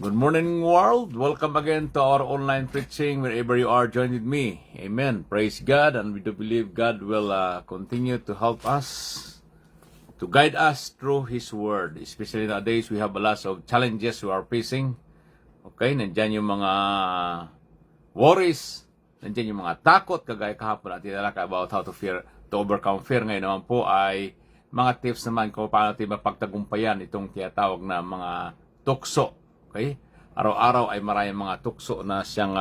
Good morning, world. Welcome again to our online preaching wherever you are. Join with me. Amen. Praise God. And we do believe God will continue to help us, to guide us through His Word. Especially nowadays, we have a lot of challenges we are facing. Okay, nandyan yung mga worries, nandyan yung mga takot, kagaya kahapon natin nalaka about how to overcome fear. Ngayon naman po ay mga tips naman kung paano natin mapagtagumpayan itong tinatawag na mga tukso. Okay? Araw-araw ay maraming mga tukso na siyang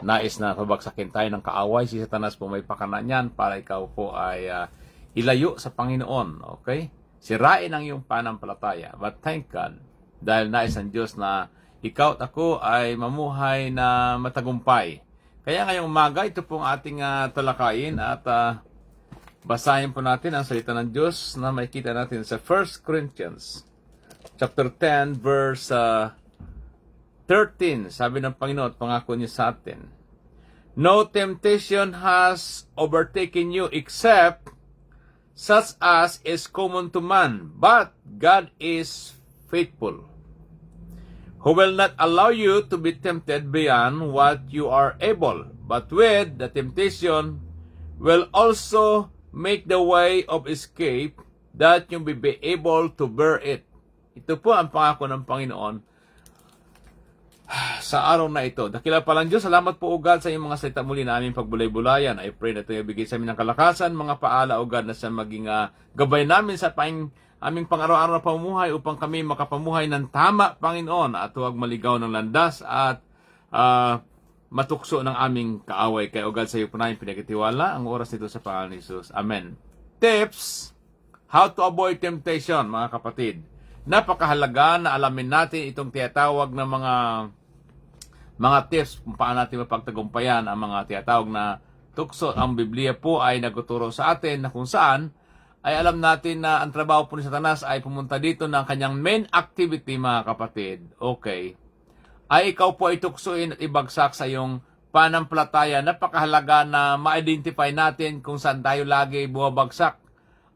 nais na pabagsakin tayo ng kaaway. Si Satanas po may pakana niyan para ikaw po ay ilayo sa Panginoon. Okay? Sirain ang iyong pananampalataya. But thank God, dahil nais ng Diyos na ikaw at ako ay mamuhay na matagumpay. Kaya ngayong umaga, ito pong ating talakayin at basahin po natin ang salita ng Diyos na makikita natin sa 1 Corinthians chapter 10 verse 13. Sabi ng Panginoon at pangako niya sa atin, "No temptation has overtaken you except such as is common to man, but God is faithful, who will not allow you to be tempted beyond what you are able, but with the temptation will also make the way of escape that you may be able to bear it." Ito po ang pangako ng Panginoon sa araw na ito. Dakila pa lang Diyos, salamat po o God sa iyong mga salita muli na aming pagbulay-bulayan. I pray na ito ibigay sa amin ng kalakasan, mga paala o God na sa maging gabay namin sa aming pang-araw-araw na pamumuhay upang kami makapamuhay ng tama, Panginoon, at huwag maligaw ng landas at matukso ng aming kaaway. Kaya o God, sa iyo po namin pinagkatiwala ang oras nito sa pangalan ni Jesus. Amen. Tips, how to avoid temptation, mga kapatid. Napakahalaga na alamin natin itong tinatawag na mga tips kung paano natin mapagtagumpayan ang mga tinatawag na tukso. Ang Biblia po ay nagtuturo sa atin na kung saan ay alam natin na ang trabaho po ni Satanas ay pumunta dito ng kanyang main activity, mga kapatid. Okay. Ay ikaw po ay tuksuin at ibagsak sa iyong pananampalataya. Napakahalaga na ma-identify natin kung saan tayo lagi bumabagsak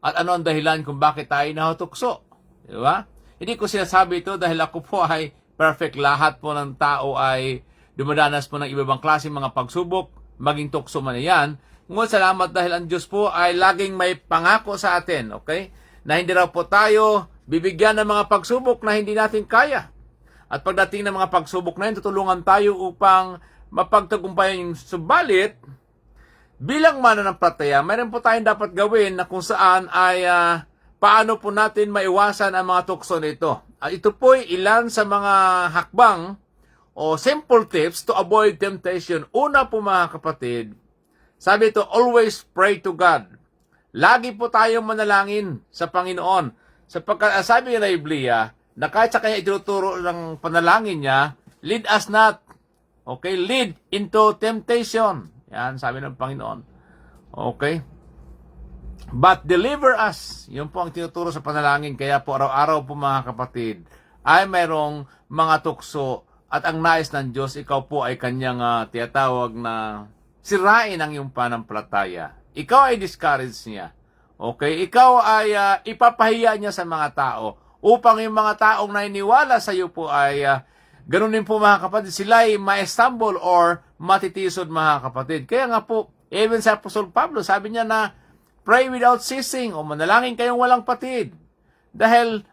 at ano ang dahilan kung bakit tayo nahutukso. Di ba? Hindi ko sinasabi ito dahil ako po ay perfect. Lahat po ng tao ay dumadanas po ng ibang klase mga pagsubok, maging tukso man yan. Ngunit salamat dahil ang Diyos po ay laging may pangako sa atin, okay? Na hindi raw po tayo bibigyan ng mga pagsubok na hindi natin kaya. At pagdating ng mga pagsubok na yun, tutulungan tayo upang mapagtagumpayan yung subalit. Bilang mananampalataya, mayroon po tayong dapat gawin na kung saan ay paano po natin maiwasan ang mga tukso nito. Ito po ay ilan sa mga hakbang o simple tips to avoid temptation. Una po, mga kapatid, sabi ito, always pray to God. Lagi po tayong manalangin sa Panginoon. Sapagkat sabi ng Biblia, na kahit sa kanya itinuturo ng panalangin niya, lead us not, okay, lead into temptation. Yan, sabi ng Panginoon. Okay? But deliver us. Yun po ang tinuturo sa panalangin. Kaya po araw-araw po, mga kapatid, ay mayroong mga tukso at ang nais ng Diyos, ikaw po ay kanyang tinatawag na sirain ang iyong pananampalataya. Ikaw ay discourage niya. Okay? Ikaw ay ipapahiya niya sa mga tao upang yung mga taong nainiwala sa iyo po ay ganun din po, mga kapatid, sila ay ma-stumble or matitisod, mga kapatid. Kaya nga po, even sa Apostol Pablo, sabi niya na pray without ceasing o manalangin kayong walang patid. Dahil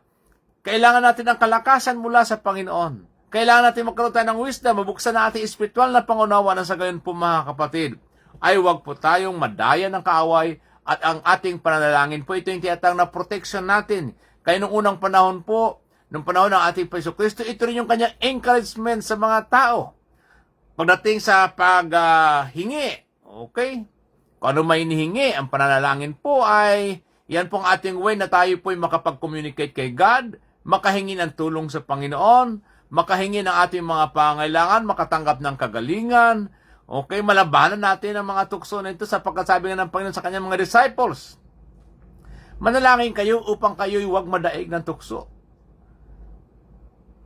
kailangan natin ang kalakasan mula sa Panginoon. Kailangan natin magkaroon tayo ng wisdom, mabuksan na ating espiritual na pangunawa na sa gayon po, mga kapatid. Ay huwag po tayong madaya ng kaaway at ang ating panalangin po, ito yung tinatawag na protection natin. Kaya nung unang panahon po, nung panahon ng ating Jesucristo, ito rin yung kanyang encouragement sa mga tao. Pagdating sa paghingi, okay? Kung ano may hinihingi, ang pananalangin po ay, yan pong ating way na tayo po ay makapag-communicate kay God, makahingi ng tulong sa Panginoon, makahingi ng ating mga pangailangan, makatanggap ng kagalingan, okay, malabanan natin ang mga tukso na ito sapagkat sabi nga ng Panginoon sa kanyang mga disciples, manalangin kayo upang kayo'y huwag madaig ng tukso.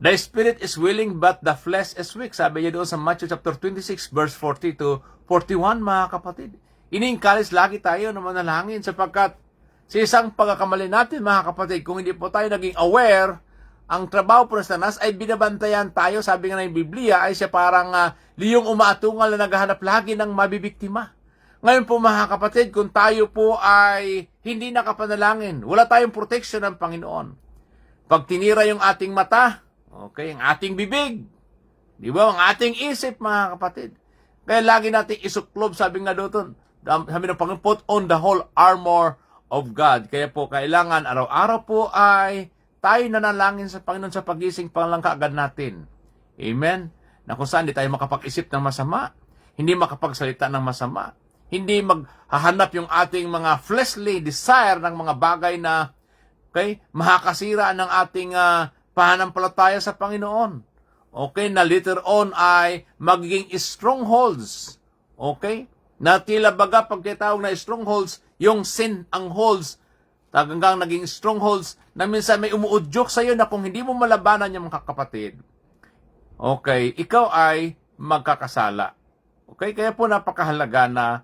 The spirit is willing but the flesh is weak. Sabi niya doon sa Matthew chapter 26 verse 40 to 41, mga kapatid. Ini-encourage lagi tayo na manalangin sapagkat sa isang pagkakamali natin, mga kapatid, kung hindi po tayo naging aware ang trabaho po ng Satanas ay binabantayan tayo. Sabi nga ng Biblia ay siya parang liyong umaatungal na naghahanap lagi ng mabibiktima. Ngayon po mga kapatid, kung tayo po ay hindi nakapanalangin, wala tayong protection ng Panginoon. Pag tinira yung ating mata, okay, ang ating bibig, di ba, ang ating isip mga kapatid. Kaya lagi nating isuklob, sabi nga doon, sabi ng Panginoon, put on the whole armor of God. Kaya po kailangan araw-araw po ay tayo nanalangin sa Panginoon sa pagising pa lang kaagad natin. Amen? Na kung saan hindi tayo makapag-isip ng masama, hindi makapagsalita ng masama, hindi maghahanap yung ating mga fleshly desire ng mga bagay na makakasira ng ating pananampalataya sa Panginoon. Okay, na later on ay magiging strongholds. Okay? Na tila baga pag tinatawag na strongholds, yung sin ang holds, hanggang naging strongholds na minsan may umuudyok sa iyo na kung hindi mo malabanan yung mga kapatid, okay, ikaw ay magkakasala. Okay, kaya po napakahalaga na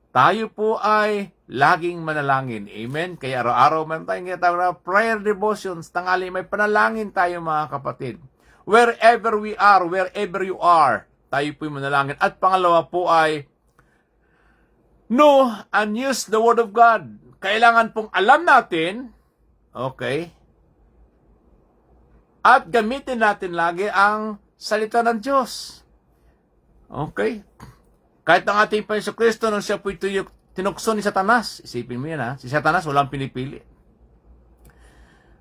tayo po ay laging manalangin. Amen? Kaya araw-araw meron tayong tinatawag na prayer devotions, tangali may panalangin tayo mga kapatid. Wherever we are, wherever you are, tayo po yung manalangin. At pangalawa po ay know and use the Word of God. Kailangan pong alam natin, okay, at gamitin natin lagi ang salita ng Diyos. Okay? Kahit ang ating Panginoon Kristo nang siya po tinukso ni Satanas, isipin mo yan si Satanas walang pinipili.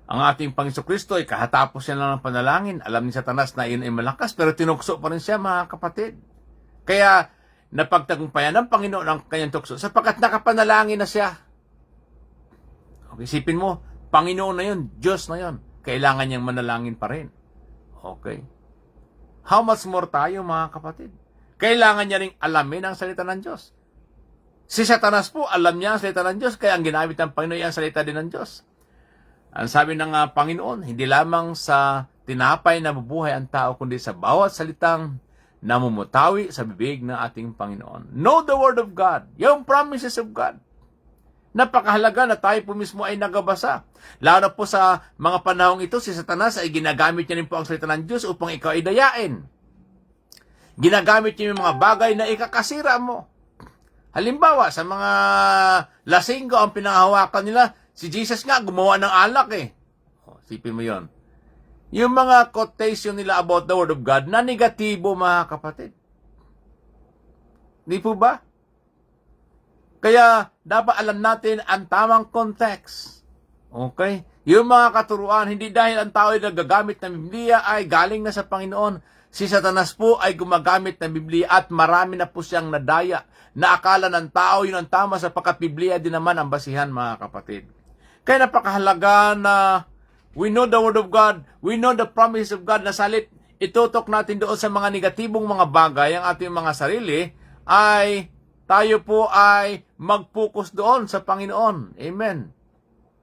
Ang ating Panginoon Kristo ay kahatapos siya lang ng panalangin. Alam ni Satanas na iyon ay malakas, pero tinukso pa rin siya mga kapatid. Kaya napagtagumpayan ng Panginoon ang kanyang tukso sapagkat nakapanalangin na siya. Isipin mo, Panginoon na yun, Diyos na yun. Kailangan niyang manalangin pa rin. Okay. How much more tayo, mga kapatid? Kailangan niya ring alamin ang salita ng Diyos. Si Satanas po, alam niya ang salita ng Diyos, kaya ang ginamit ng Panginoon ay ang salita din ng Diyos. Ang sabi ng Panginoon, hindi lamang sa tinapay na bubuhay ang tao, kundi sa bawat salitang namumutawi sa bibig ng ating Panginoon. Know the Word of God, yung promises of God. Napakahalaga na tayo po mismo ay nagabasa. Lalo na po sa mga panahong ito, si Satanas ay ginagamit niya rin po ang salita ng Diyos upang ikaw ay dayain. Ginagamit niya yung mga bagay na ikakasira mo. Halimbawa, sa mga lasinggo, ang pinanghahawakan nila, si Jesus nga gumawa ng alak Sipin mo yon. Yung mga quotation nila about the Word of God na negatibo, mga kapatid. Di po ba? Kaya, dapat alam natin ang tamang context. Okay? Yung mga katuruan, hindi dahil ang tao ay nagagamit ng Biblia ay galing na sa Panginoon. Si Satanas po ay gumagamit ng Biblia at marami na po siyang nadaya na akala ng tao yun ang tama sapagkat Biblia din naman ang basihan, mga kapatid. Kaya napakahalaga na we know the Word of God, we know the promise of God na salit itutok natin doon sa mga negatibong mga bagay ang ating mga sarili, ay tayo po ay mag-focus doon sa Panginoon. Amen.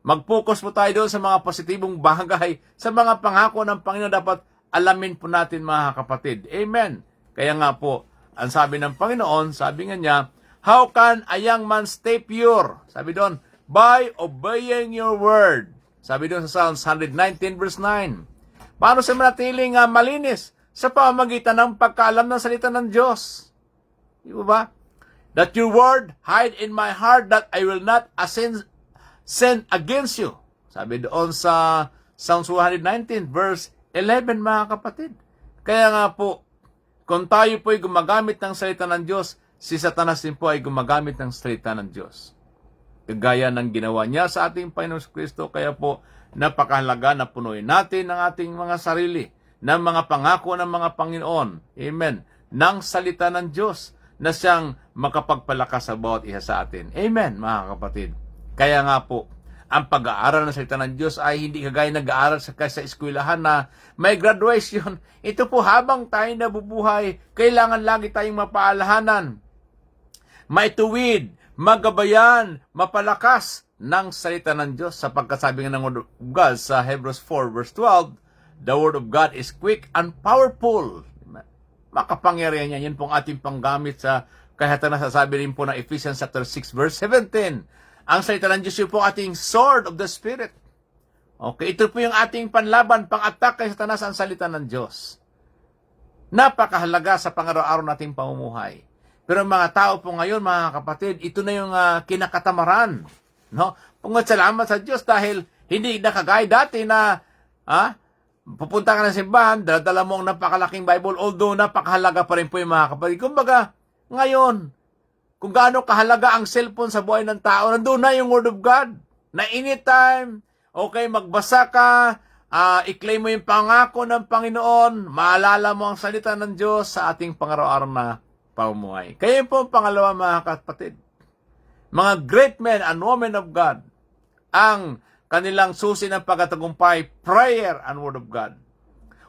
Mag-focus po tayo doon sa mga positibong bagay, sa mga pangako ng Panginoon dapat alamin po natin, mga kapatid. Amen. Kaya nga po, ang sabi ng Panginoon, sabi nga niya, how can a young man stay pure? Sabi doon, by obeying your word. Sabi doon sa Psalms 119 verse 9. Paano siya manatiling malinis? Sa pamamagitan ng pagkaalam ng salita ng Diyos. Di ba? That your word hide in my heart that I will not sin against you. Sabi doon sa Psalms 119 verse 11, mga kapatid. Kaya nga po, kung tayo po ay gumagamit ng salita ng Diyos, si Satanas din po ay gumagamit ng salita ng Diyos. Kagaya ng ginawa niya sa ating Panginoon Kristo, kaya po napakahalaga na punuin natin ang ating mga sarili ng mga pangako ng mga Panginoon. Amen. Ng salita ng Diyos na siyang makapagpalakas sa bawat isa sa atin. Amen, mga kapatid. Kaya nga po, ang pag-aaral ng salita ng Diyos ay hindi kagaya nag-aaral sa eskwelahan na may graduation. Ito po, habang tayo nabubuhay, kailangan lagi tayong mapaalahanan, maituwid, magabayan, mapalakas ng salita ng Diyos. Sapagkat sabi nga ng Word of God sa Hebrews 4 verse 12, the Word of God is quick and powerful. Makapangyarihan niya. Yan pong ating panggamit sa kahit na sasabi rin po ng Ephesians chapter 6 verse 17. Ang salita ng Diyos yun po ating sword of the Spirit. Okay, ito po yung ating panlaban, pang-attack kay Satanas, ang salita ng Diyos. Napakahalaga sa pang-araw-araw nating pamumuhay. Pero mga tao po ngayon, mga kapatid, ito na yung kinakatamaran. No? Pungat salamat sa Diyos dahil hindi na kagaya dati na pupunta ka ng simbahan, dala mo ang napakalaking Bible, although napakahalaga pa rin po yung mga kapatid. Kumbaga, ngayon, kung gaano kahalaga ang cellphone sa buhay ng tao, nandun na yung Word of God. Na anytime, okay, magbasa ka, i-claim mo yung pangako ng Panginoon, maalala mo ang salita ng Diyos sa ating pang-araw-araw na pamumuhay. Kaya yun po ang pangalawa, mga kapatid. Mga great men and women of God, ang kanilang susi ng pagkatagumpay, prayer and Word of God.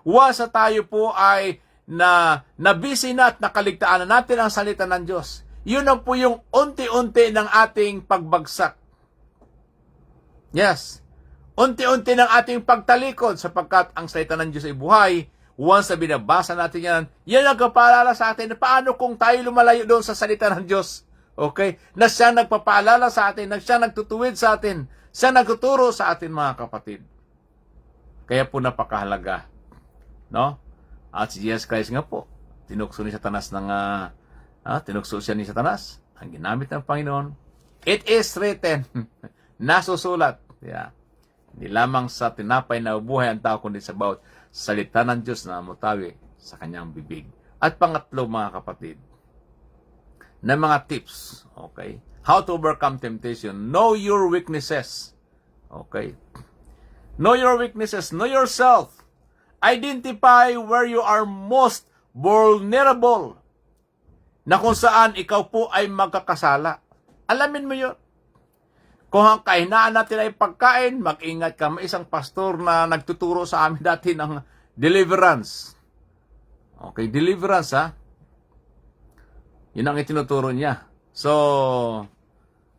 Wasa tayo po ay nabisi na at nakaligtaan na natin ang salita ng Diyos. Yun ang po yung unti-unti ng ating pagbagsak. Yes. Unti-unti ng ating pagtalikod sapagkat ang salita ng Diyos ay buhay. Once na binabasa natin yan ang kapaalala sa atin. Paano kung tayo lumalayo doon sa salita ng Diyos? Okay? Na siya nagpapaalala sa atin, na siya nagtutuwid sa atin, siya nagtuturo sa atin, mga kapatid. Kaya po napakahalaga. No? At si Jesus Christ nga po, tinukso ni Satanas ng tinukso siya ni Satanas. Ang ginamit ng Panginoon, it is written, nasusulat. Yeah. Hindi lamang sa tinapay na ubuhay ang tao, kundi sa bawat salita ng Diyos na mutawi sa kanyang bibig. At pangatlo, mga kapatid, na mga tips, okay? How to overcome temptation. Know your weaknesses. Okay? Know your weaknesses. Know yourself. Identify where you are most vulnerable. Na kung saan ikaw po ay magkakasala. Alamin mo yun. Kung ang kahinaan natin ay pagkain, mag-ingat ka. May isang pastor na nagtuturo sa amin dati ng deliverance. Okay, deliverance Yun ang itinuturo niya. So,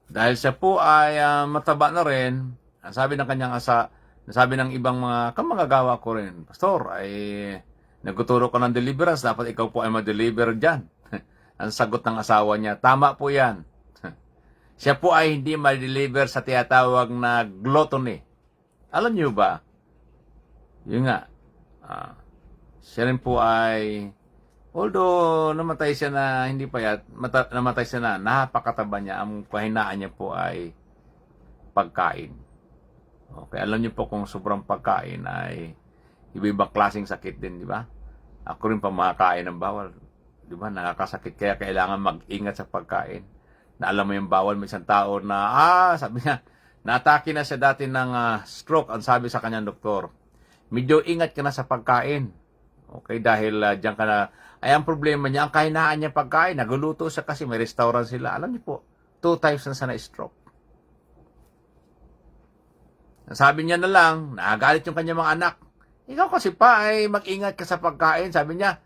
dahil siya po ay mataba na rin, ang sabi ng kanyang sabi ng ibang mga kamangagawa ko rin, Pastor, ay nagtuturo ko ng deliverance, dapat ikaw po ay ma-deliver dyan. Ang sagot ng asawa niya, tama po yan. Siya po ay hindi ma-deliver sa tinatawag na gluttony. Alam niyo ba? Yun nga. Siya rin po ay, although namatay siya na hindi payat, namatay siya na, napakataba niya, ang kahinaan niya po ay pagkain. Okay, alam niyo po kung sobrang pagkain ay iba-ibang klaseng sakit din, di ba? Ako rin pa makakain ng bawal. Di ba? Nakakasakit, kaya kailangan mag-ingat sa pagkain. Na alam mo yung bawal, may isang tao na, sabi niya, naatake na siya dati ng stroke. Ang sabi sa kanyang doktor, medyo ingat ka na sa pagkain. Okay, dahil diyan ka na, ay ang problema niya, ang kahinaan niya pagkain, naguluto siya kasi may restaurant sila. Alam niyo po, 2 times na siya na-stroke. Sabi niya na lang, nakagalit yung kanyang mga anak. Ikaw kasi pa ay mag-ingat ka sa pagkain. Sabi niya,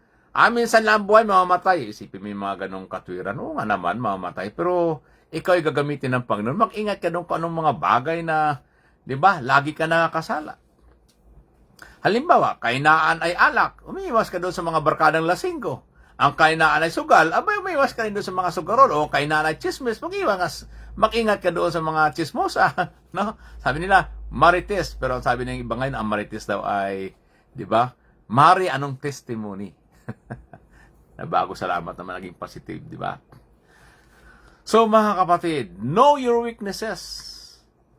minsan lang buhay, mamamatay. Isipin mo yung mga ganong katwiran. Oo nga naman, mamamatay. Pero ikaw ay gagamitin ng Panginoon. Mag-ingat ka doon kung anong mga bagay na, di ba, lagi ka nakakasala. Halimbawa, kainaan ay alak. Umiiwas ka doon sa mga barkadang lasinggo. Ang kainaan ay sugal. Abay, umiiwas ka rin doon sa mga sugarol. O kainaan ay chismis. Mag-ingat ka doon sa mga chismosa. No? Sabi nila, marites. Pero ang sabi ng iba ngayon, ang marites daw ay, di ba, mari anong testimony. Nabago, salamat naman naging positive, di ba? So, mga kapatid, know your weaknesses.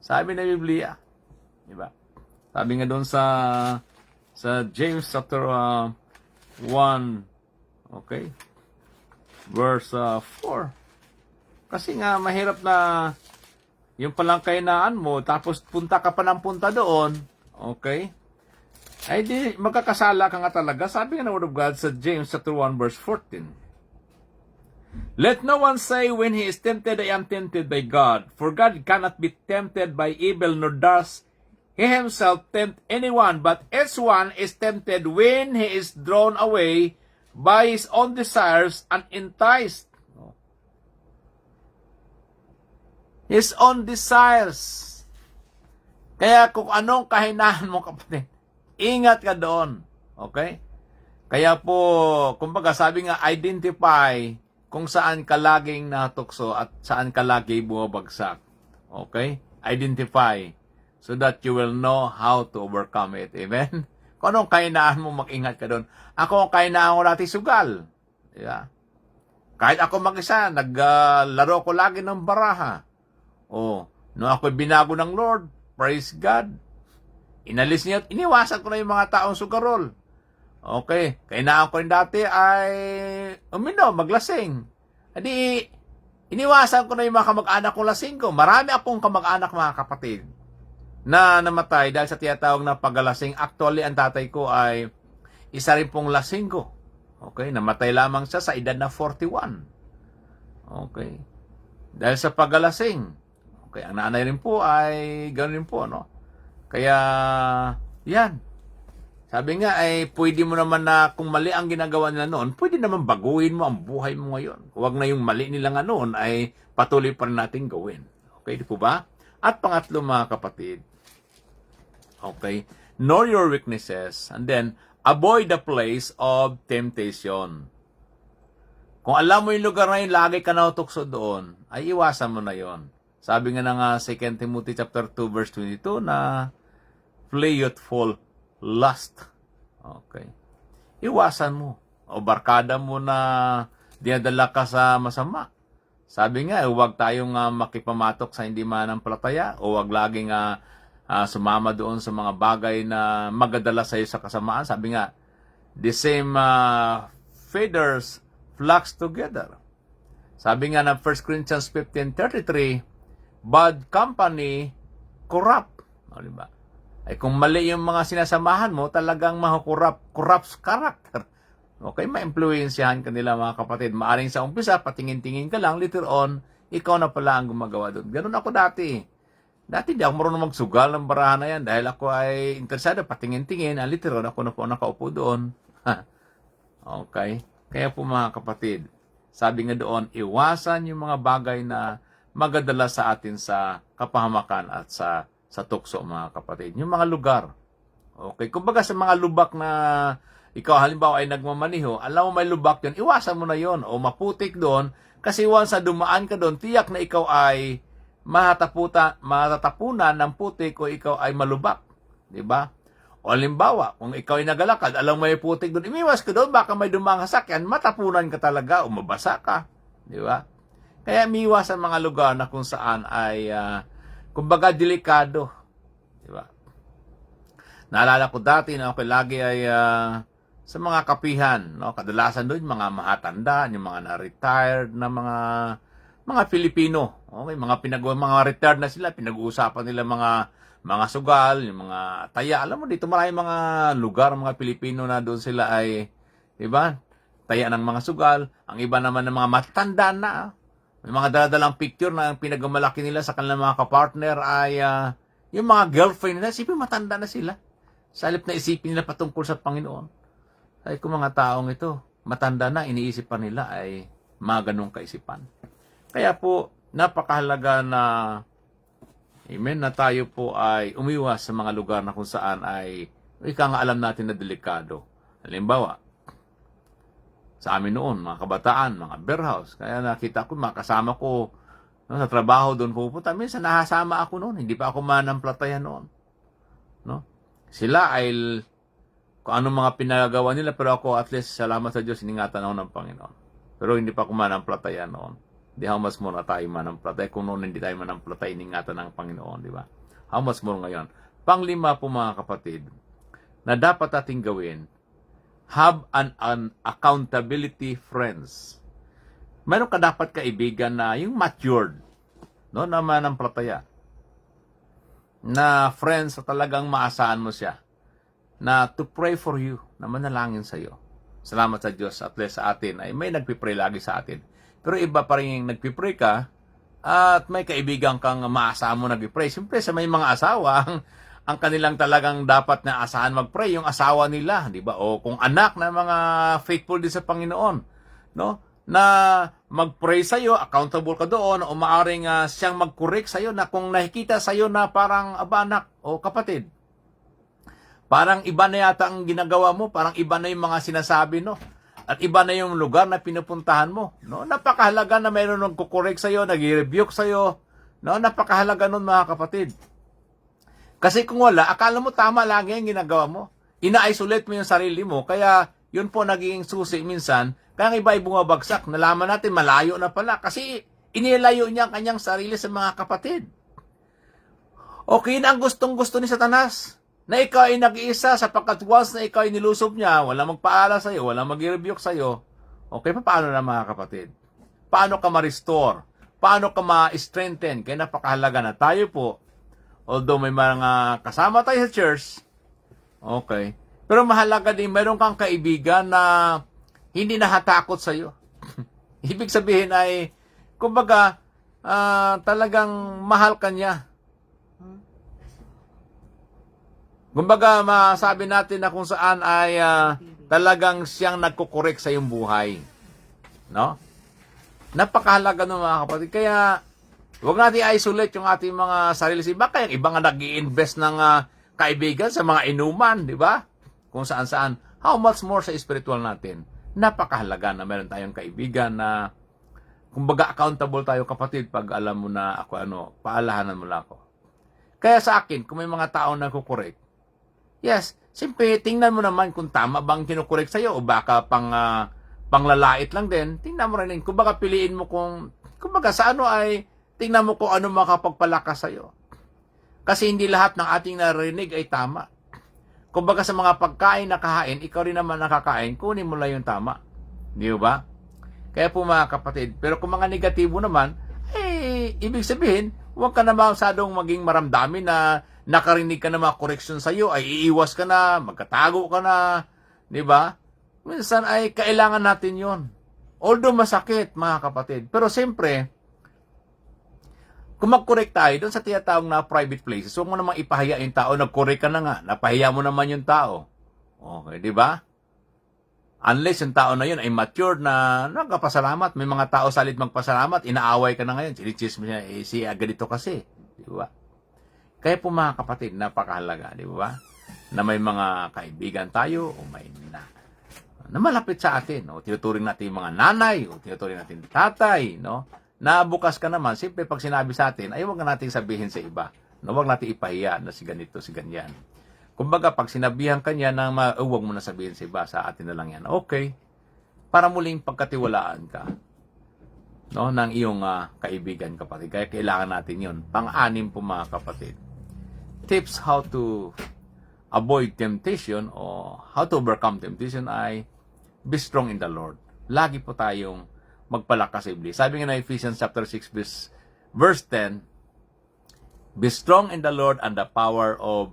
Sabi ng Biblia, di ba? Sabi nga doon sa James chapter 1, okay, verse 4. Kasi nga mahirap na yung palang kainaan mo, tapos punta ka pa ng punta doon, okay? Ay di, magkakasala ka nga talaga. Sabi nga ng Word of God sa James chapter 1 verse 14. Let no one say when he is tempted, I am tempted by God. For God cannot be tempted by evil, nor does he himself tempt anyone. But each one is tempted when he is drawn away by his own desires and enticed. His own desires. Kaya kung anong kahinaan mo, kapatid, ingat ka doon. Okay? Kaya po, kumbaga sabi nga, identify kung saan ka laging natukso at saan ka lagi bumabagsak. Okay? Identify. so that you will know how to overcome it. Amen? Kung anong kainaan mo, mag-ingat ka doon. Ako, ang kainaan ko dati sugal. Yeah. Kahit ako mag-isa, naglaro ko lagi ng baraha. No ako binago ng Lord, praise God. Inalis niya, iniwasan ko na yung mga taong sugarol. Okay, kainaan ko rin dati ay maglasing. Adi, iniwasan ko na yung mga kamag-anak kong lasing ko. Marami akong kamag-anak, mga kapatid, na namatay dahil sa tiyatawag na paglalasing. Actually, ang tatay ko ay isa rin pong lasing ko. Okay, namatay lamang siya sa edad na 41. Okay, dahil sa paglalasing. Okay, ang nanay rin po ay ganoon rin po, no? Kaya, yan. Sabi nga, pwede mo naman na, kung mali ang ginagawa nila noon, pwede naman baguhin mo ang buhay mo ngayon. Huwag na yung mali nila nga noon ay patuloy pa rin natin gawin. Okay, di po ba? At pangatlo, mga kapatid, okay, know your weaknesses and then avoid the place of temptation. Kung alam mo yung lugar na yun, lagi ka nautukso doon, ay iwasan mo na yon. Sabi nga ng 2 Timothy chapter 2 verse 22 na flee youthful lust. Okay. Iwasan mo. O barkada mo na dinadala ka sa masama. Sabi nga, huwag tayong makipamatok sa hindi mananampalataya o huwag laging sumama doon sa mga bagay na magadala sa iyo sa kasamaan. Sabi nga, the same feathers flocks together. Sabi nga ng 1 Corinthians 15:33, bad company corrupt. O, diba? Ay kung mali yung mga sinasamahan mo, talagang corrupts character. Okay, ma-influensyahan ka nila, mga kapatid. Maaring sa umpisa, patingin-tingin ka lang, later on, ikaw na pala ang gumagawa doon. Ganun ako dati. Dati di ako marunong magsugal ng barahan na yan dahil ako ay interesado, patingin-tingin, later on, ako na po nakaupo doon. Okay? Kaya po, mga kapatid, sabi nga doon, iwasan yung mga bagay na magadala sa atin sa kapahamakan at sa tukso, mga kapatid. Yung mga lugar. Okay? Kumbaga sa mga lubak na ikaw halimbawa ay nagmamaniho, alam mo may lubak yun, iwasan mo na yon o maputik doon kasi once na dumaan ka doon, tiyak na ikaw ay matatapunan ng putik o ikaw ay malubak. Diba? O halimbawa, kung ikaw ay nagalakad, alam mo may putik doon, imiwas ka doon, baka may dumang sasakyan, matapunan ka talaga o mabasa ka. Diba? Kaya miiwasan mga lugar na kung saan ay kumbaga delikado. Diba? Naalala ko dati na ako lagi ay sa mga kapihan, no? Kadalasan doon mga mahatanda, yung mga na-retired na mga Pilipino. Okay, mga retired na sila, pinag-uusapan nila mga sugal, yung mga taya. Alam mo dito maraming mga lugar, mga Pilipino na doon sila ay, 'di ba? Taya ng mga sugal, ang iba naman ng mga matanda na. May mga daladalang picture na pinagmamalaki nila sa kanilang mga kapartner ay yung mga girlfriend nila, isipin matanda na sila. Sa halip na isipin nila patungkol sa Panginoon. Ay kung mga taong ito, matanda na, iniisip pa nila ay mga ganong kaisipan. Kaya po, napakahalaga na, amen, na tayo po ay umiwas sa mga lugar na kung saan ay, ika nga alam natin na delikado. Halimbawa, sa amin noon, mga kabataan, mga bear house. Kaya nakita ko, mga kasama ko, no, sa trabaho doon pupunta. Minsan nahasama ako noon, hindi pa ako manampalataya noon. No? Sila ay kung anong mga pinagawa nila, pero ako at least salamat sa Diyos, iningatan ako ng Panginoon. Pero hindi pa ako manampalataya noon. Di how much more na tayo manampalataya. Kung noon hindi tayo manampalataya, iningatan ng Panginoon, di ba? How much more ngayon? Panglima po, mga kapatid, na dapat ating gawin, have an accountability friends. Mayroon ka dapat kaibigan na yung matured, no, na manampalataya. Na friends na talagang maasahan mo siya. Na to pray for you, na manalangin sa iyo. Salamat sa Diyos at least sa atin ay may nagpipray lagi sa atin. Pero iba pa rin yung nagpipray ka at may kaibigan kang maasahan mo nagpipray. Siyempre sa may mga asawa, ang kanilang talagang dapat na asahan magpray, yung asawa nila, di ba? O kung anak na mga faithful din sa Panginoon, no? Na magpray sa iyo, accountable ka doon, o maaring siyang mag-correct sa iyo na kung nakikita sa iyo na parang anak o kapatid, parang iba na yata ang ginagawa mo, parang iba na yung mga sinasabi, no? At iba na yung lugar na pinupuntahan mo, no? Napakahalaga na mayroon nagko-correct sa iyo, nag-rebuke sa iyo, no? Napakahalaga nun, mga kapatid. Kasi kung wala, akala mo tama lagi ang ginagawa mo. Ina-isolate mo yung sarili mo, kaya yun po naging susi minsan. Kaya ang iba ay bumabagsak. Nalaman natin, malayo na pala. Kasi inilayo niya ang kanyang sarili sa mga kapatid. Okay na ang gustong-gusto ni Satanas. Na ikaw ay nag-iisa sapagkat once na ikaw ay nilusob niya, walang magpaala sa'yo, walang mag-rebuke sa'yo. Okay, paano na mga kapatid? Paano ka ma-restore? Paano ka ma-strengthen? Kaya napakahalaga na tayo po. Although may mga kasama tayo sa church, okay. Pero mahalaga din, mayroon kang kaibigan na hindi nahatakot sa'yo. Ibig sabihin ay, kumbaga, talagang mahal ka niya. Kumbaga, masabi natin na kung saan ay talagang siyang nagkukorek sa iyong buhay. No? Napakahalaga ng mga kapatid. Kaya, huwag natin isolate yung ating mga sarili. Baka yung iba nga nag-i-invest ng kaibigan sa mga inuman, di ba? Kung saan-saan. How much more sa spiritual natin? Napakahalaga na meron tayong kaibigan na kumbaga accountable tayo kapatid pag alam mo na ako paalahanan mo lang ako. Kaya sa akin, kung may mga tao na kukorek, yes, simple, tingnan mo naman kung tama bang kinukorek sa'yo o baka panglalait lang din. Tingnan mo rin. Kumbaga piliin mo kumbaga sa ay tingnan mo kung ano makapagpalakas sa'yo. Kasi hindi lahat ng ating narinig ay tama. Kumbaga sa mga pagkain na kahain, ikaw rin naman nakakain, kunin mo lang yung tama. Di ba? Kaya po mga kapatid, pero kung mga negatibo naman, ibig sabihin, huwag ka na masyadong maging maramdamin na nakarinig ka na mga correction sa'yo, ay iiwas ka na, magkatago ka na, di ba? Minsan ay kailangan natin yon. Although masakit, mga kapatid. Pero siyempre, kung mag-correct tayo doon sa tinatawag na private places, huwag mo namang ipahiya yung tao, nag-correct ka na nga, napahiya mo naman yung tao. Okay, di ba? Unless yung tao na yun ay mature na nagpasalamat. May mga tao salit magpasalamat, inaaway ka na ngayon, sinichismis niya, siya ganito kasi. Di ba? Kaya po mga kapatid, napakahalaga, di ba? Na may mga kaibigan tayo o may na malapit sa atin. O tinuturing natin yung mga nanay, o tinuturing natin tatay, no? Na bukas ka naman, simple pag sinabi sa atin, ay huwag natin sabihin sa iba. No, huwag natin ipahiya na si ganito, si ganyan. Kumbaga, pag sinabihan ka niya na huwag mo na sabihin sa iba, sa atin na lang yan. Okay. Para muling pagkatiwalaan ka, no, ng iyong kaibigan, kapatid. Kaya kailangan natin yun. Pang-anim po mga kapatid. Tips how to avoid temptation o how to overcome temptation ay be strong in the Lord. Lagi po tayong magpalakas sa Iblis. Sabi nga na Ephesians chapter 6 verse 10, be strong in the Lord and the power of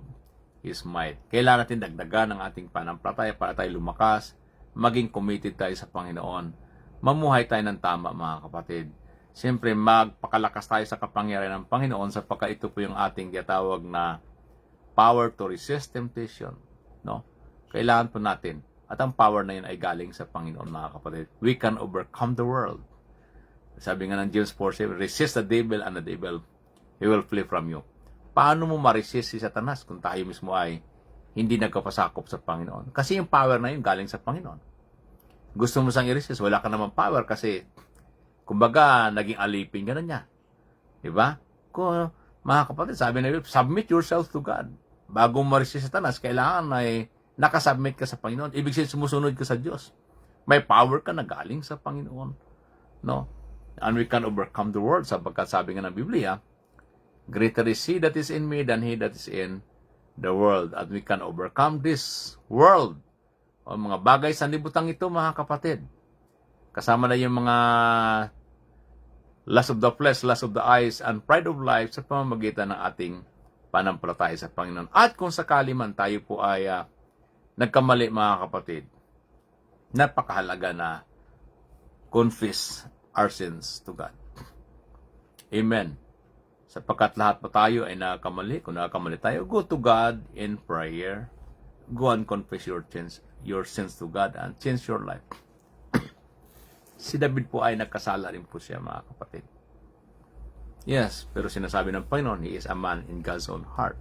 His might. Kailangan natin dagdagan ang ating panampalataya para tayo lumakas, maging committed tayo sa Panginoon. Mamuhay tayo ng tama, mga kapatid. Siyempre, magpakalakas tayo sa kapangyarihan ng Panginoon sapagkat ito po yung ating tinatawag na power to resist temptation. No? Kailangan po natin. At ang power na yun ay galing sa Panginoon, mga kapatid. We can overcome the world. Sabi nga ng James 4:7, resist the devil and the devil, he will flee from you. Paano mo ma-resist si Satanas kung tayo mismo ay hindi nagkapasakop sa Panginoon? Kasi yung power na yun galing sa Panginoon. Gusto mo sang i-resist, wala ka naman power kasi, kumbaga, naging alipin ka na niya. Diba? Kung, mga kapatid, sabi na yun, submit yourself to God. Bago ma-resist si Satanas, kailangan ay nakasubmit ka sa Panginoon. Ibig sabihin, sumusunod ka sa Diyos. May power ka na galing sa Panginoon. No? And we can overcome the world sapagkat sabi nga ng Biblia, greater is He that is in me than he that is in the world. At we can overcome this world. O mga bagay sa libutan ito, mga kapatid. Kasama na yung mga lust of the flesh, lust of the eyes, and pride of life sa pamamagitan ng ating panampalataya sa Panginoon. At kung sakali man tayo po ay nagkamali, mga kapatid, napakahalaga na confess our sins to God. Amen. Sapagkat lahat pa tayo ay nakakamali. Kung nakakamali tayo, go to God in prayer. Go and confess your sins to God and change your life. Si David po ay nagkasala rin po siya, mga kapatid. Yes, pero sinasabi ng Panginoon, he is a man in God's own heart.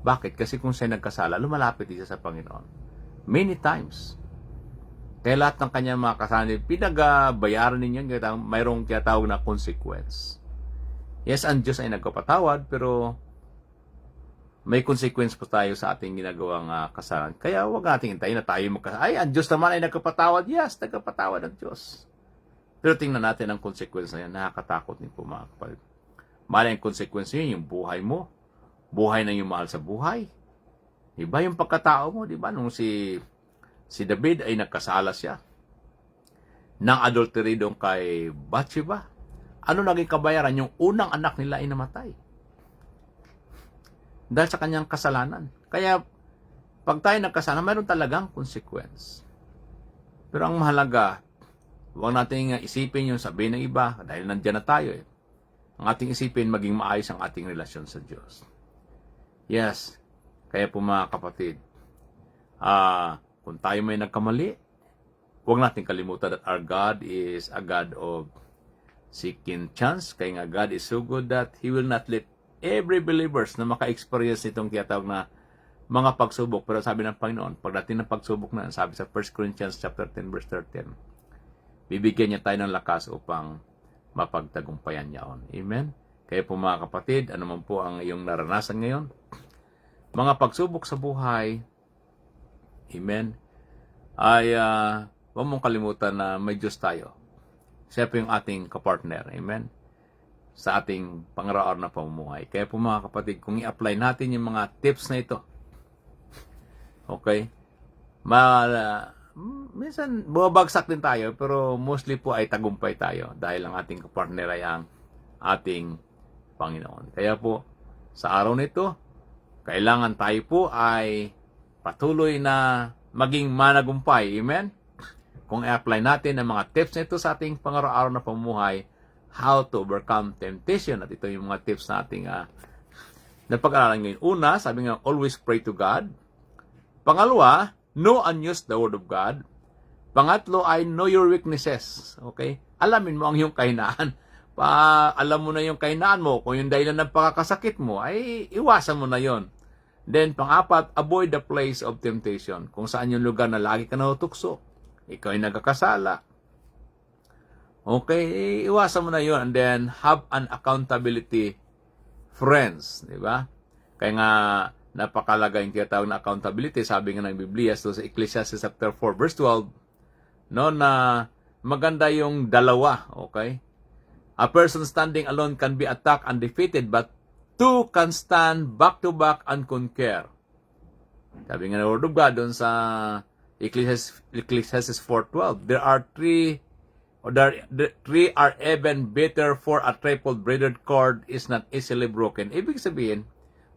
Bakit? Kasi kung siya nagkasala, lumalapit siya sa Panginoon. Many times. Kaya lahat ng kanyang mga kasalanan, pinagabayaran ninyo, mayroong tinatawag na consequence. Yes, ang Diyos ay nagpapatawad, pero may consequence po tayo sa ating ginagawang kasalanan. Kaya huwag nating hintayin na tayo ay, ang Diyos naman ay nagkapatawad. Yes, nagkapatawad ang Diyos. Pero tingnan natin ang consequence na yan. Nakakatakot din po mga kapatid. Mali ang consequence yun, yung buhay mo. Buhay na yung mahal sa buhay. Diba yung pagkatao mo, diba? Nung si David ay nagkasala siya ng adultery doon kay Bathsheba. Ano naging kabayaran? Yung unang anak nila ay namatay. Dahil sa kanyang kasalanan. Kaya, pag tayo nagkasalanan, mayroon talagang consequence. Pero ang mahalaga, huwag natin isipin yung sabihin ng iba, dahil nandiyan na tayo eh. Ang ating isipin, maging maayos ang ating relasyon sa Diyos. Yes, kaya po mga kapatid, kung tayo may nagkamali, huwag natin kalimutan that our God is a God of second chance. Kaya nga God is so good that He will not let every believers na maka-experience nitong tinatawag na mga pagsubok. Pero sabi ng Panginoon, pagdating ng pagsubok na, sabi sa 1 Corinthians chapter 10, verse 13, bibigyan niya tayo ng lakas upang mapagtagumpayan niya. Amen? Kaya po mga kapatid, ano man po ang iyong naranasan ngayon, mga pagsubok sa buhay, amen, ay huwag mong kalimutan na may Diyos tayo. Siya po yung ating kapartner. Amen? Sa ating pangaraw-araw na pamumuhay. Kaya po mga kapatid, kung i-apply natin yung mga tips na ito, okay, minsan bumabagsak din tayo, pero mostly po ay tagumpay tayo dahil ang ating kapartner ay ang ating Panginoon. Kaya po, sa araw nito, kailangan tayo po ay patuloy na maging managumpay. Amen? Kung i-apply natin ang mga tips na ito sa ating pangaraw-araw na pamumuhay, how to overcome temptation. At ito yung mga tips na ating napag-aralan ngayon. Una, sabi nga, always pray to God. Pangalawa, know and use the Word of God. Pangatlo ay know your weaknesses. Okay? Alamin mo ang iyong kahinaan. Alam mo na yung kahinaan mo. Kung yung dahilan ng pagkakasakit mo, ay iwasan mo na yon. Then, pang-apat, avoid the place of temptation. Kung saan yung lugar na lagi ka natutukso. Ikaw ay nagkakasala. Okay, iwasan mo na yun. And then, have an accountability friends. Diba? Kaya nga, napakalaga yung tinatawag na accountability. Sabi nga ng Biblia, so sa Ecclesiastes chapter 4, verse 12, no, na maganda yung dalawa. Okay? A person standing alone can be attacked and defeated, but two can stand back to back and conquer. Sabi nga ng Word of God doon sa Ecclesiastes 4:12, there are three are even better, for a triple braided cord is not easily broken. Ibig sabihin,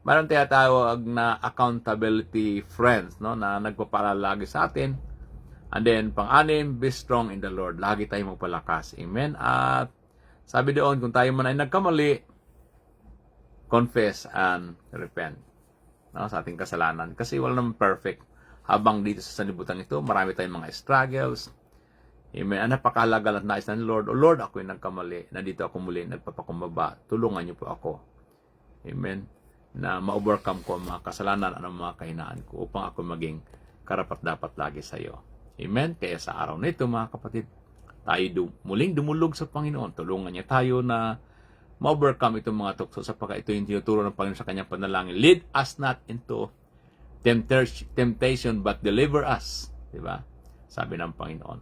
mayroon tinatawag na accountability friends, no, na nagpapaalala lagi sa atin. And then, pang-anim, be strong in the Lord. Lagi tayong magpalakas. Amen? At sabi doon, kung tayo man ay nagkamali, confess and repent, no, sa ating kasalanan. Kasi wala naman perfect. Habang dito sa sanlibutan ito, marami tayong mga struggles. Amen. Ang napakahalaga at nais ng Lord, O Lord, ako yung nagkamali. Nandito ako muli, nagpapakumbaba. Tulungan niyo po ako. Amen. Na ma-overcome ko ang mga kasalanan at ang mga kahinaan ko upang ako maging karapat-dapat lagi sa iyo. Amen. Kaya sa araw na ito, mga kapatid, tayo muling dumulog sa Panginoon. Tulungan niya tayo na ma-overcome itong mga tukso sapagkat ito yung tinuturo ng Panginoon sa kanyang panalangin. Lead us not into temptation, but deliver us. Diba? Sabi ng Panginoon.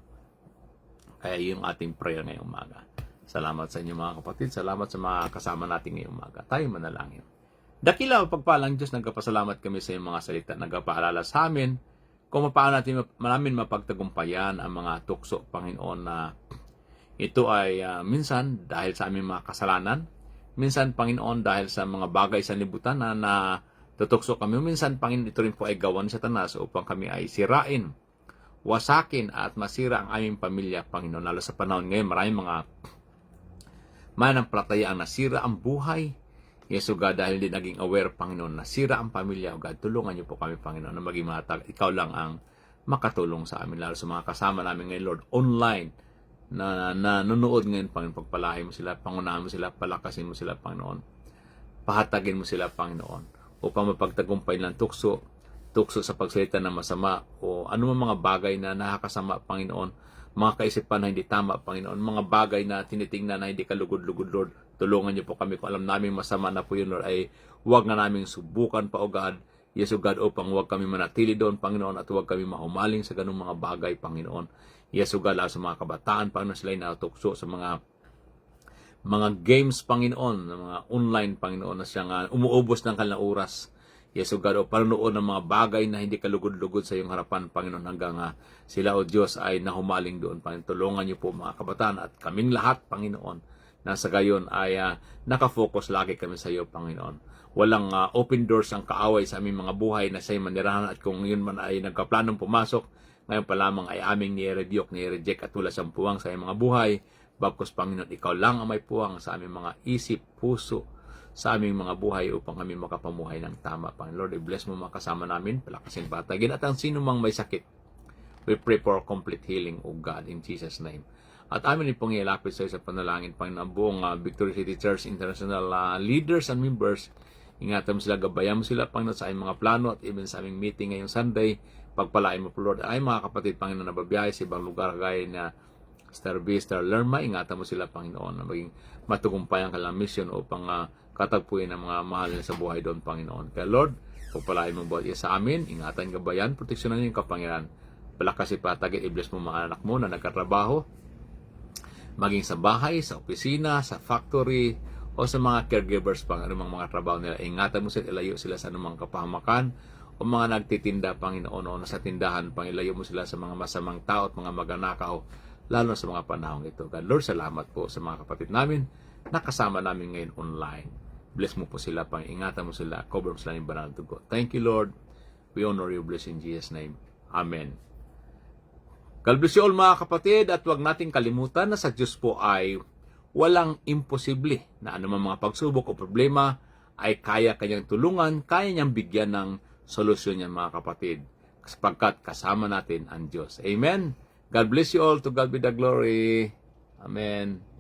Kaya yung ating prayer ngayong umaga. Salamat sa inyo mga kapatid. Salamat sa mga kasama natin ngayong umaga. Tayo manalangin. Dakila o pagpalang Diyos, nagkapasalamat kami sa iyong mga salita. Nagpapaalala sa amin kung paano namin mapagtagumpayan ang mga tukso, Panginoon, na ito ay minsan dahil sa aming mga kasalanan. Minsan, Panginoon, dahil sa mga bagay sa libutan na tutukso kami. Minsan, Panginoon, ito rin po ay gawan sa Satanas upang kami ay sirain, wasakin at masira ang aming pamilya, Panginoon. Lalo sa panahon ngayon, maraming mga manampalataya ang nasira ang buhay. Yes, O God, dahil hindi naging aware, Panginoon, nasira ang pamilya, O God. Tulungan niyo po kami, Panginoon, na maging matag. Ikaw lang ang makatulong sa amin. Lalo sa mga kasama namin ngayon, Lord, online, na nanonood ngayon, Panginoon. Pagpalahin mo sila, pangunahan mo sila, palakasin mo sila, Panginoon. Pahatagin mo sila, Panginoon, upang mapagtagumpay ng tukso sa pagsalita ng masama o anumang mga bagay na nakakasama, Panginoon, mga kaisipan na hindi tama, Panginoon, mga bagay na tinitingnan na hindi kalugod-lugod, Lord, Tulungan niyo po kami kung alam namin masama na po yun, Lord, ay huwag na namin subukan pa, O God. Yes, O God, upang huwag kami manatili doon, Panginoon, at huwag kami mahumaling sa ganung mga bagay, Panginoon. Yes, O God, sa mga kabataan, Panginoon, sila ay natukso sa mga games, Panginoon, ng mga online, Panginoon, na siyang umuubos ng kanilang oras. Yes, O God, o panunood ng mga bagay na hindi kalugod-lugod sa iyong harapan, Panginoon, hanggang sila, O Diyos, ay nahumaling doon. Panginoon, tulungan niyo po mga kabataan at kaming lahat, Panginoon, na sa gayon ay nakafocus lagi kami sa iyo, Panginoon. Walang open doors ang kaaway sa aming mga buhay na sa'yo manirahan, at kung yun man ay nagkaplanong pumasok, ngayon pa lamang ay aming ni-rebuke, ni-reject at wala siyang puwang sa iyong mga buhay. Bagkus, Panginoon, ikaw lang ang may puwang sa aming mga isip, puso, sa aming mga buhay upang kami makapamuhay ng tama, Panginoon. Lord, i-bless mo mga kasama namin, palakasin, patagin, at ang sino mang may sakit, we pray for complete healing, O God, in Jesus' name. At amin pong ilapit sa iyo sa panalangin, Panginoon, ang buong Victory City Church International leaders and members. Ingatan mo sila, gabayan mo sila, Panginoon, sa aming mga plano at even sa aming meeting ngayong Sunday. Pagpalain mo po, Lord, ay mga kapatid, Panginoon, na babiyahe sa ibang lugar gaya na Star B, Star Lerma, ingatan mo sila, Panginoon, na maging matugumpay ang kanilang mission upang katagpuin ang mga mahal nila sa buhay doon, Panginoon. Kaya Lord, pagpalain mo buhat sa amin, ingatan, gabayan, proteksyonan niyo yung kapangyarihan. Palakas ipatagin, i-bless mo mga anak mo na nagkatrabaho, maging sa bahay, sa opisina, sa factory, o sa mga caregivers pang anumang mga trabaho nila. Ingatan mo sila, ilayo sila sa anumang kapahamakan, o mga nagtitinda, Panginoon, o sa tindahan, Pangilayo mo sila sa mga masamang tao at mga maganakaw, lalo sa mga panahong ito. God, Lord, salamat po sa mga kapatid namin na kasama namin ngayon online. Bless mo po sila, Pangingatan mo sila, cover mo sila ng banal na dugo. Thank you, Lord. We honor you, bless in Jesus' name. Amen. God bless you all, mga kapatid, at huwag nating kalimutan na sa Diyos po ay walang imposible, na anumang mga pagsubok o problema ay kaya kanyang tulungan, kaya niyang bigyan ng solusyon yan, mga kapatid, sapagkat kasama natin ang Diyos. Amen. God bless you all. To God be the glory. Amen.